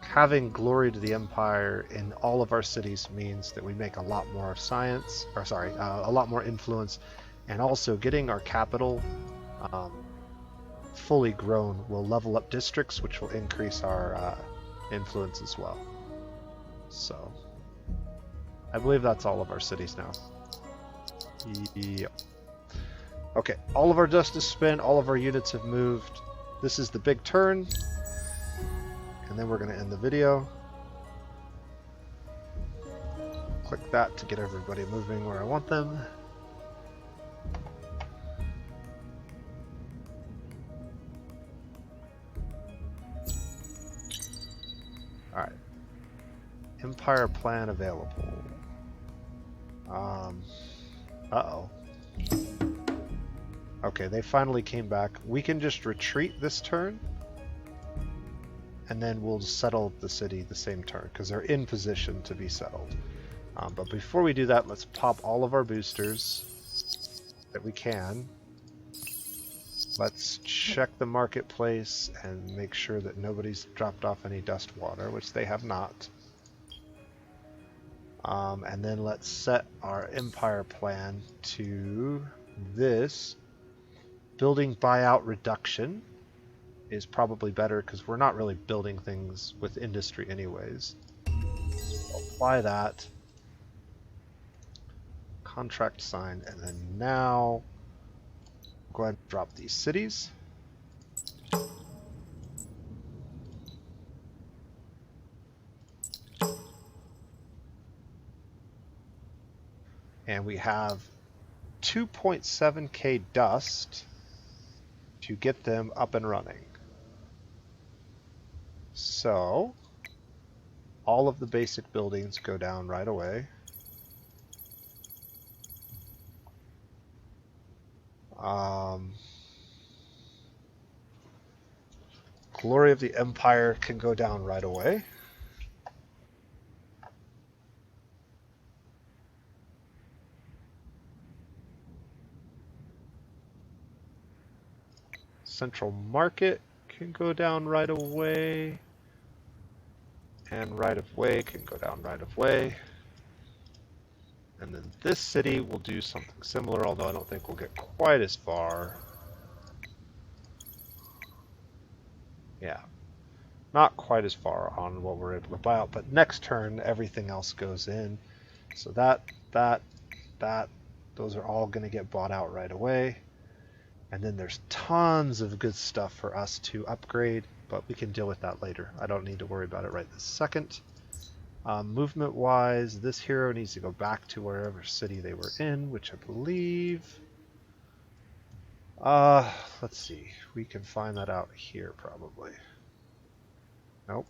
Having glory to the empire in all of our cities means that we make a lot more science, or sorry, a lot more influence, and also getting our capital fully grown will level up districts, which will increase our influence as well. So, I believe that's all of our cities now. Yep. Okay, all of our dust is spent, all of our units have moved. This is the big turn. And then we're going to end the video. Click that to get everybody moving where I want them. Alright. Empire plan available. Uh-oh. Okay, they finally came back. We can just retreat this turn. And then we'll settle the city the same turn, because they're in position to be settled. But before we do that, let's pop all of our boosters that we can. Let's check the marketplace and make sure that nobody's dropped off any dust water, which they have not. And then let's set our empire plan to this. Building buyout reduction is probably better because we're not really building things with industry anyways. So apply that. Contract signed, and then now go ahead and drop these cities. And we have 2.7k dust to get them up and running. So, all of the basic buildings go down right away. Glory of the Empire can go down right away. Central Market can go down right away. And right of way can go down right of way. And then this city will do something similar, although I don't think we'll get quite as far. Yeah, not quite as far on what we're able to buy out, but next turn everything else goes in. So that, those are all going to get bought out right away. And then there's tons of good stuff for us to upgrade, but we can deal with that later. I don't need to worry about it right this second. Movement-wise, this hero needs to go back to wherever city they were in, which I believe... let's see. We can find that out here, probably. Nope.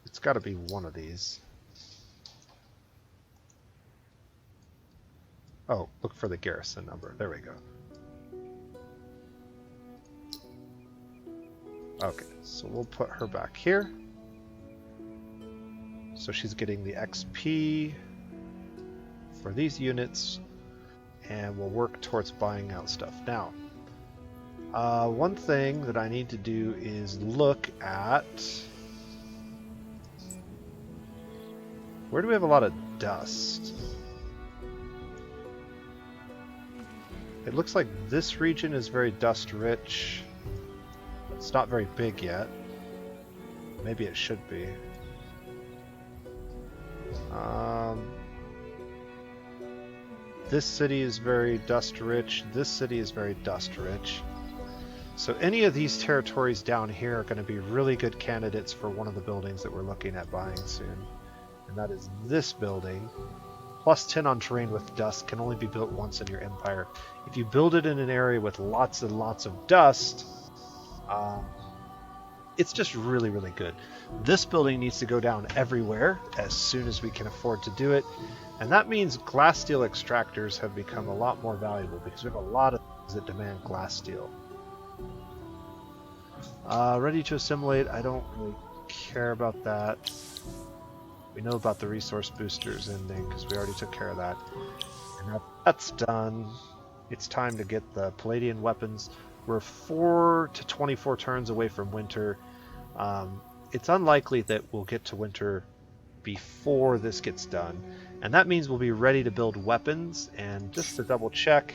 It's got to be one of these. Oh, look for the garrison number. There we go. Okay, so we'll put her back here. So she's getting the XP for these units, and we'll work towards buying out stuff. Now, one thing that I need to do is look at... Where do we have a lot of dust? It looks like this region is very dust rich. It's not very big yet. Maybe it should be. This city is very dust rich. This city is very dust rich. So any of these territories down here are going to be really good candidates for one of the buildings that we're looking at buying soon. And that is this building. Plus 10 on terrain with dust can only be built once in your empire. If you build it in an area with lots and lots of dust, it's just really, really good. This building needs to go down everywhere as soon as we can afford to do it. And that means glass steel extractors have become a lot more valuable because we have a lot of things that demand glass steel. Ready to assimilate. I don't really care about that. We know about the resource boosters ending because we already took care of that. And that's done. It's time to get the Palladian weapons. We're 4 to 24 turns away from winter. It's unlikely that we'll get to winter before this gets done. And that means we'll be ready to build weapons. And just to double check,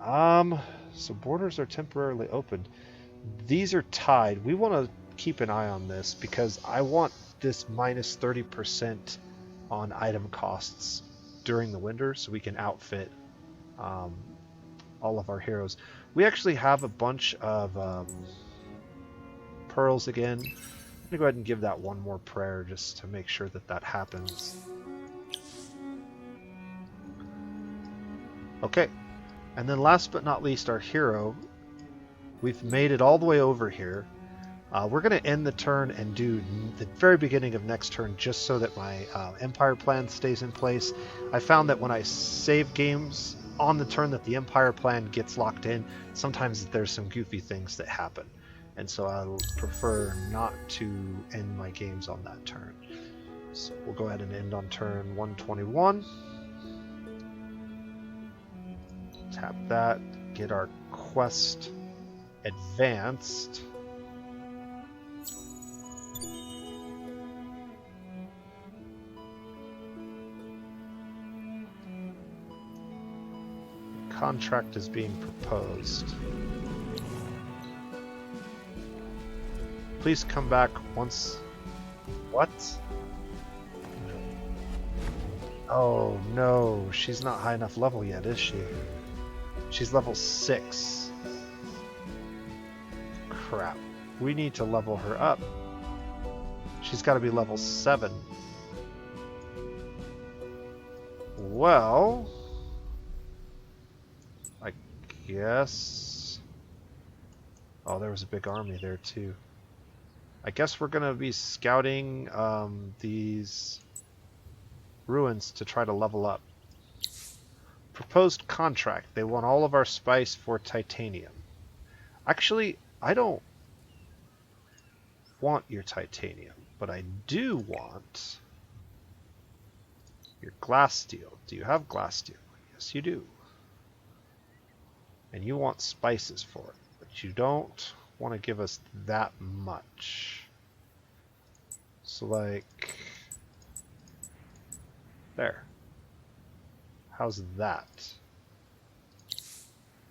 so borders are temporarily opened. These are tied. We want to keep an eye on this because I want this minus 30% on item costs during the winter so we can outfit all of our heroes. We actually have a bunch of pearls again. I'm going to go ahead and give that one more prayer just to make sure that that happens. Okay, and then last but not least, our hero. We've made it all the way over here. We're going to end the turn and do the very beginning of next turn just so that my Empire plan stays in place. I found that when I save games on the turn that the Empire plan gets locked in, sometimes there's some goofy things that happen. And so I'll prefer not to end my games on that turn. So we'll go ahead and end on turn 121. Tap that, get our quest advanced. Contract is being proposed. Please come back once. What? Oh no, she's not high enough level yet, is she? She's level 6. Crap. We need to level her up. She's got to be level 7. Well, I guess... Oh, there was a big army there too. I guess we're going to be scouting these ruins to try to level up. Proposed contract. They want all of our spice for titanium. Actually, I don't want your titanium, but I do want your glass steel. Do you have glass steel? Yes, you do. And you want spices for it, but you don't want to give us that much. So like there. How's that?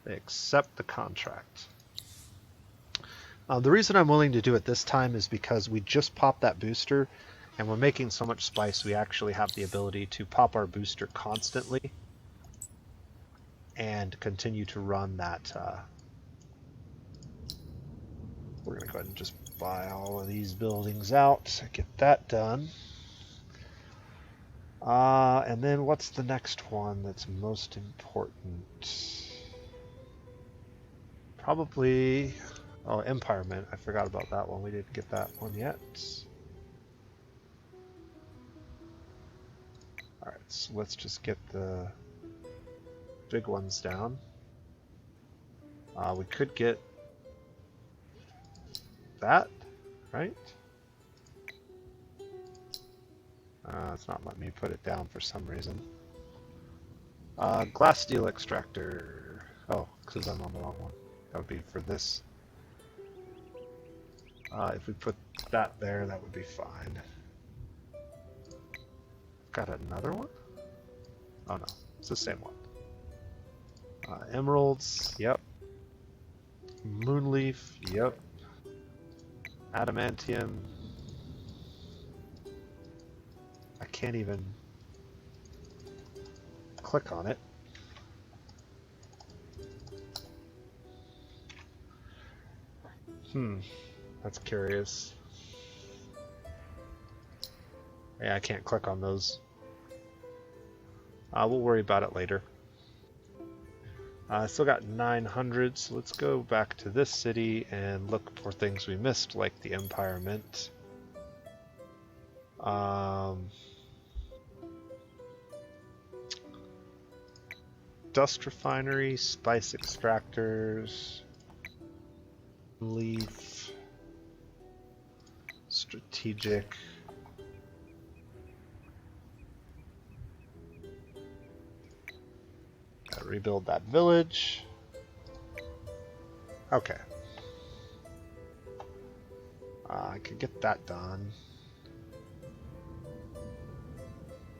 They accept the contract. The reason I'm willing to do it this time is because we just popped that booster and we're making so much spice we actually have the ability to pop our booster constantly and continue to run that. We're going to go ahead and just buy all of these buildings out, get that done. And then what's the next one that's most important? Probably... Oh, Empirement. I forgot about that one. We didn't get that one yet. Alright, so let's just get the big ones down. We could get that, right? It's not letting me put it down for some reason. Glass steel extractor. Oh, because I'm on the wrong one. That would be for this. If we put that there, that would be fine. Got another one? Oh no, it's the same one. Emeralds, yep. Moonleaf, yep. Adamantium. I can't even click on it. That's curious. Yeah, I can't click on those. We'll worry about it later. Still got 900, so let's go back to this city and look for things we missed, like the Empire Mint. Dust refinery, spice extractors, leaf, strategic. Gotta rebuild that village. Okay. I could get that done.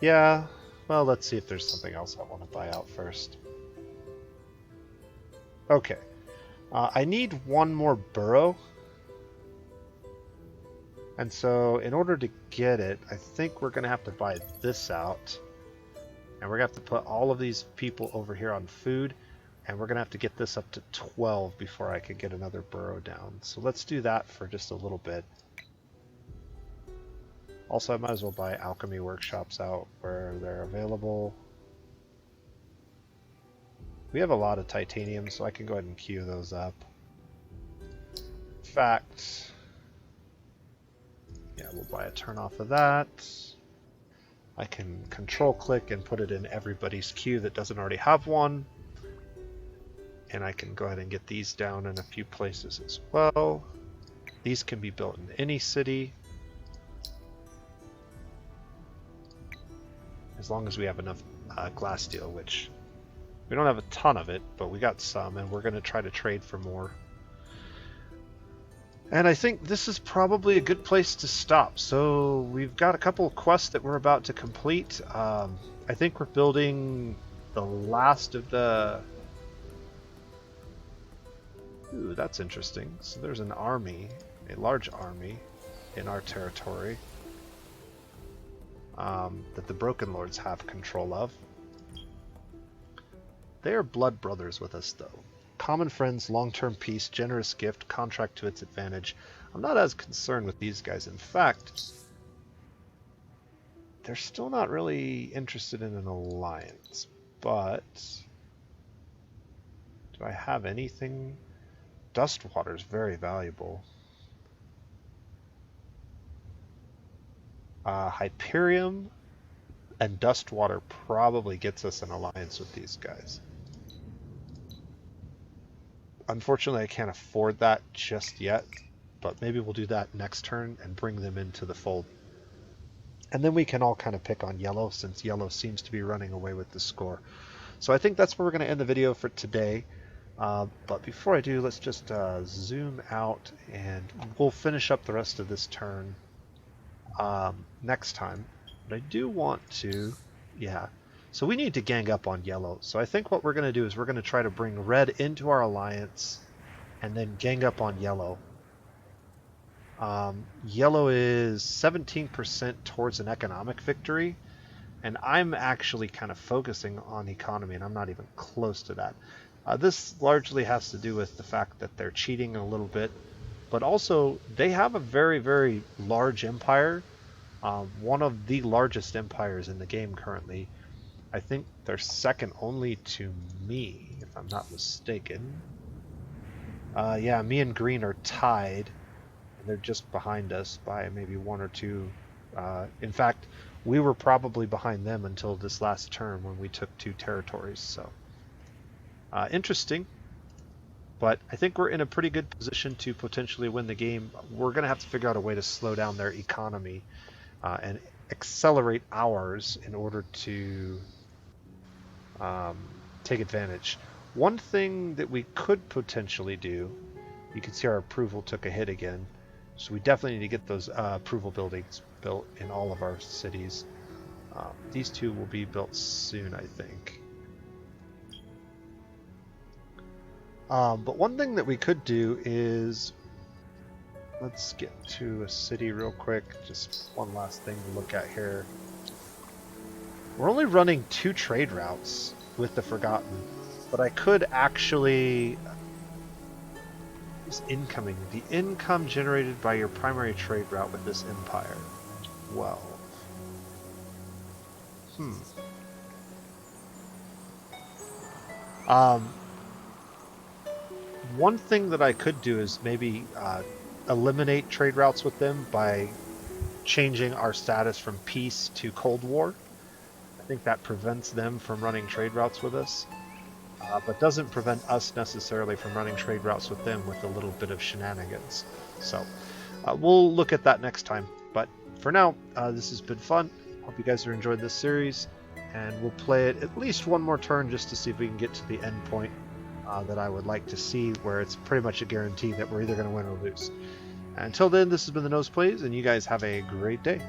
Yeah, well, let's see if there's something else I want to buy out first. Okay. I need one more burrow. And so in order to get it, I think we're going to have to buy this out. And we're going to have to put all of these people over here on food. And we're going to have to get this up to 12 before I could get another burrow down. So let's do that for just a little bit. Also, I might as well buy alchemy workshops out where they're available. We have a lot of titanium, so I can go ahead and queue those up. In fact, yeah, we'll buy a turn off of that. I can control click and put it in everybody's queue that doesn't already have one. And I can go ahead and get these down in a few places as well. These can be built in any city, as long as we have enough glass steel, which we don't have a ton of it, but we got some, and we're going to try to trade for more. And I think this is probably a good place to stop. So we've got a couple of quests that we're about to complete. I think we're building the last of the... Ooh, that's interesting. So there's an army, a large army in our territory that the Broken Lords have control of. They are blood brothers with us, though. Common friends, long-term peace, generous gift, contract to its advantage. I'm not as concerned with these guys. In fact, they're still not really interested in an alliance. But do I have anything? Dustwater is very valuable. Hyperium and Dustwater probably gets us an alliance with these guys. Unfortunately, I can't afford that just yet, but maybe we'll do that next turn and bring them into the fold. And then we can all kind of pick on yellow, since yellow seems to be running away with the score. So I think that's where we're going to end the video for today. But before I do, let's just zoom out, and we'll finish up the rest of this turn next time. But I do want to, yeah. So we need to gang up on yellow. So I think what we're going to do is we're going to try to bring red into our alliance and then gang up on yellow. Yellow is 17% towards an economic victory, and I'm actually kind of focusing on economy, and I'm not even close to that. This largely has to do with the fact that they're cheating a little bit, but also they have a very, very large empire. One of the largest empires in the game currently. I think they're second only to me, if I'm not mistaken. Yeah, me and green are tied, and they're just behind us by maybe one or two. In fact, we were probably behind them until this last turn when we took 2 territories. So interesting, but I think we're in a pretty good position to potentially win the game. We're going to have to figure out a way to slow down their economy and accelerate ours in order to take advantage. One thing that we could potentially do, you can see our approval took a hit again, so we definitely need to get those approval buildings built in all of our cities. These 2 will be built soon, I think. But one thing that we could do is, let's get to a city real quick. Just one last thing to look at here. We're only running 2 trade routes with the Forgotten, but I could actually... It's incoming. The income generated by your primary trade route with this empire. 12. One thing that I could do is maybe eliminate trade routes with them by changing our status from peace to Cold War. I think that prevents them from running trade routes with us, but doesn't prevent us necessarily from running trade routes with them with a little bit of shenanigans. So we'll look at that next time. But for now, this has been fun. Hope you guys are enjoying this series, and we'll play it at least one more turn just to see if we can get to the end point that I would like to see, where it's pretty much a guarantee that we're either going to win or lose. Until then, this has been the Nose Plays, and you guys have a great day.